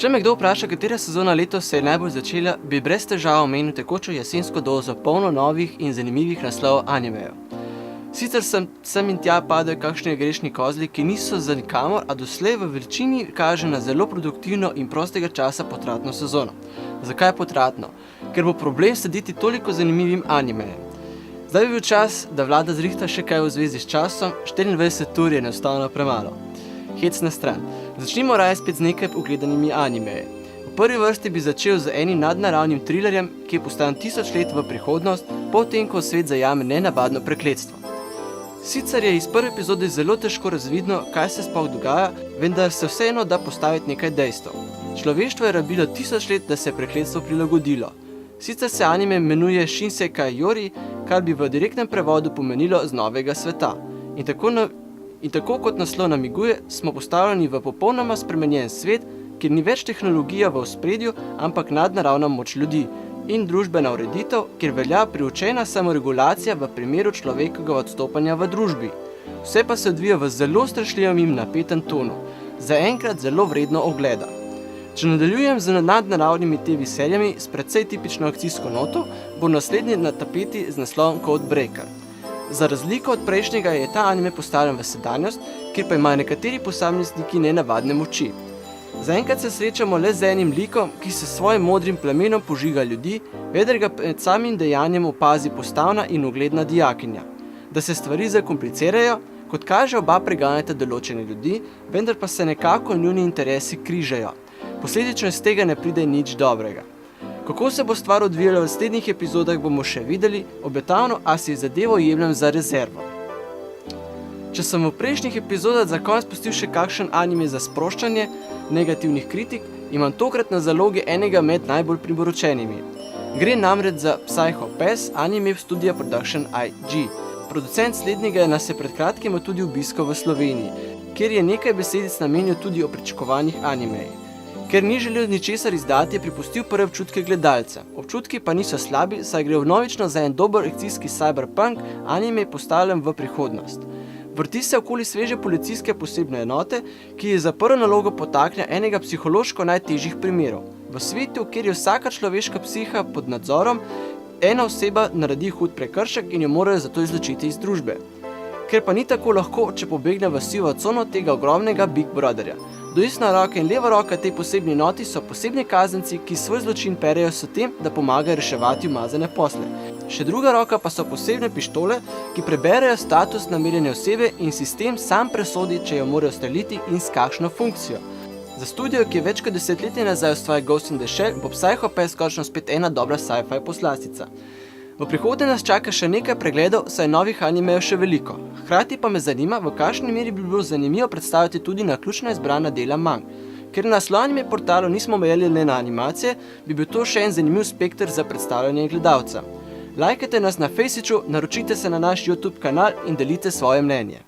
Če me kdo vpraša, katera sezona letos se je najbolj začela, bi brez težav omenil tekočo jesensko dozo polno novih in zanimivih naslovov animejev. Sicer sem in tja padajo kakšni grešni kozli, ki niso za nikamor, a doslej v večini kaže na zelo produktivno in prostega časa potratno sezono. Zakaj potratno? Ker bo problem slediti toliko zanimivim animejem. Zdaj bi bil čas, da vlada zrihta še kaj v zvezi s časom, 24 ur je enostavno premalo. Hec na stran. Začnimo raje spet z nekaj ugledanimi animeji. V prvi vrsti bi začel z enim nadnaravnim trilerjem, ki je postavljen 1000 let v prihodnost, potem ko svet zajame nenavadno prekletstvo. Sicer je iz prve epizode zelo težko razvidno, kaj se sploh dogaja, vendar se vseeno da postaviti nekaj dejstev. Človeštvo je rabilo 1000 let, da se je prekletstvo prilagodilo. Sicer se anime imenuje Shinsekai Yori, kar bi v direktnem prevodu pomenilo z novega sveta. In tako kot naslov namiguje, smo postavljeni v popolnoma spremenjen svet, kjer ni več tehnologija v ospredju, ampak nadnaravna moč ljudi in družbena ureditev, kjer velja priučena samoregulacija v primeru človekovega odstopanja v družbi. Vse pa se odvija v zelo strašljivem in napetem tonu, zaenkrat zelo vredno ogleda. Če nadaljujem z nadnaravnimi TV serijami s precej tipično akcijsko noto, bo naslednji na tapeti z naslovom Codebreaker. Za razliko od prejšnjega je ta anime postavljen v sedanjost, kjer pa imajo nekateri posamezniki nenavadne moči. Zaenkrat se srečamo le z enim likom, ki se s svojim modrim plamenom požiga ljudi, vendar ga med samim dejanjem opazi postavna in ugledna dijakinja. Da se stvari zakomplicirajo, kot kaže, oba preganjata določene ljudi, vendar pa se nekako njuni interesi križajo. Posledično iz tega ne pride nič dobrega. Kako se bo stvar odvijala v naslednjih epizodah, bomo še videli, obetavno, a si zadevo jemljem za rezervo. Če sem v prejšnjih epizodah za konec pustil še kakšen anime za sproščanje negativnih kritik, imam tokrat na zalogi enega med najbolj priporočenimi. Gre namreč za Psycho Pass anime studia Production IG. Producent slednjega nas je pred kratkim tudi obiskal v Sloveniji, kjer je nekaj besedic namenil tudi o pričakovanjih animeji. Ker ni želel ničesar izdati, je pripustil prve občutke gledalca. Občutki pa niso slabi, saj gre vnovično za en dober akcijski cyberpunk anime postavljen v prihodnost. Vrti se okoli sveže policijske posebne enote, ki je za prvo nalogo potaknja enega psihološko najtežjih primerov. V svetu, kjer je vsaka človeška psiha pod nadzorom, ena oseba naredi hud prekršek in jo morajo zato izločiti iz družbe. Ker pa ni tako lahko, če pobegne v sivo cono tega ogromnega Big Brotherja. Desna roka in leva roka tej posebni noti so posebni kazenci, ki svoj zločin perejo s tem, da pomagajo reševati umazane posle. Še druga roka pa so posebne pištole, ki preberejo status namerjene osebe in sistem sam presodi, če jo morajo ustreliti in s kakšno funkcijo. Za studio, ki je več kot desetletje nazaj ustvaril Ghost in the Shell, bo Psycho Pass končno spet ena dobra sci-fi poslastica. V prihodnje nas čaka še nekaj pregledov, saj novih animejev še veliko. Hkrati pa me zanima, v kakšni meri bi bilo zanimivo predstaviti tudi naključno izbrana dela mang. Ker na naslov anime portalu nismo omejili le na animacije, bi bil to še en zanimiv spekter za predstavljanje gledalca. Lajkajte nas na Fejsiču, naročite se na naš YouTube kanal in delite svoje mnenje.